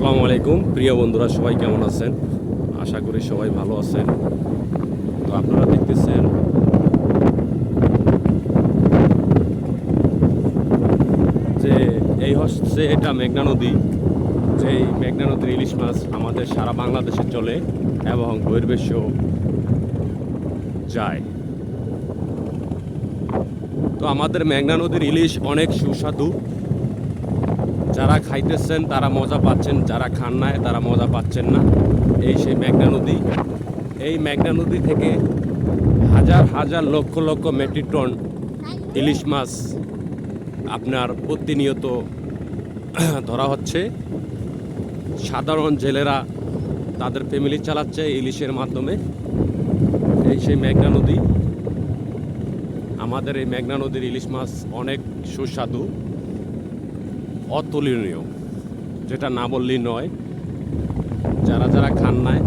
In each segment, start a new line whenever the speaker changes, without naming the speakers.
আসসালামু আলাইকুম প্রিয় বন্ধুরা, সবাই কেমন আছেন? আশা করি সবাই ভালো আছেন। তো আপনারা দেখতেছেন যে এই হচ্ছে এটা মেঘনা নদী। যেই মেঘনা নদীর ইলিশ মাছ আমাদের সারা বাংলাদেশে চলে এবং বহির্বিশ্বেও যায়। তো আমাদের মেঘনা নদীর ইলিশ অনেক সুস্বাদু। যারা খাইতেছেন তারা মজা পাচ্ছেন, যারা খান নাই তারা মজা পাচ্ছেন না। এই সেই মেঘনা নদী। এই মেঘনা নদী থেকে হাজার হাজার লক্ষ লক্ষ মেট্রিক টন ইলিশ মাছ আপনার প্রতিনিয়ত ধরা হচ্ছে। সাধারণ জেলেরা তাদের ফ্যামিলি চালাচ্ছে ইলিশের মাধ্যমে। এই সেই মেঘনা নদী। আমাদের এই মেঘনা নদীর ইলিশ মাছ অনেক সুস্বাদু, অতুলনীয়, যেটা না বললেই নয়। যারা যারা খান নাই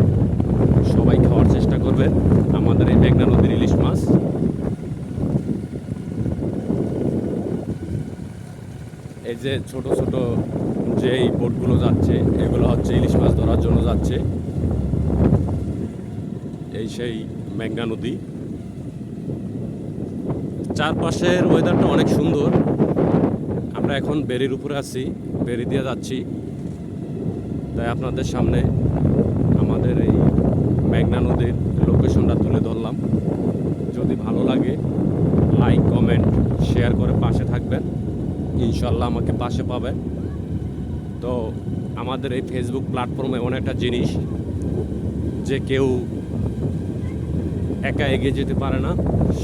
সবাই খাওয়ার চেষ্টা করবেন আমাদের এই মেঘনা নদীর ইলিশ মাছ। এই যে ছোট ছোট যেই বোটগুলো যাচ্ছে, এগুলো হচ্ছে ইলিশ মাছ ধরার জন্য যাচ্ছে। এই সেই মেঘনা নদী। চারপাশের ওয়েদারটা অনেক সুন্দর। আমরা এখন বেরির উপরে আছি, বেরি দিয়ে যাচ্ছি। তাই আপনাদের সামনে আমাদের এই মেঘনা নদীর লোকেশনটা তুলে ধরলাম। যদি ভালো লাগে লাইক কমেন্ট শেয়ার করে পাশে থাকবেন, ইনশাল্লাহ আমাকে পাশে পাবেন। তো আমাদের এই ফেসবুক প্ল্যাটফর্মে অনেকটা জিনিস যে কেউ একা এগিয়ে যেতে পারে না,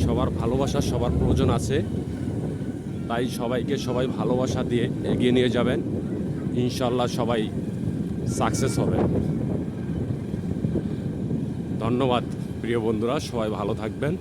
সবার ভালোবাসা সবার প্রয়োজন আছে। তাই সবাইকে সবাই ভালোবাসা দিয়ে এগিয়ে নিয়ে যাবেন, ইনশাল্লাহ সবাই সাকসেস হবে। ধন্যবাদ প্রিয় বন্ধুরা, সবাই ভালো থাকবেন।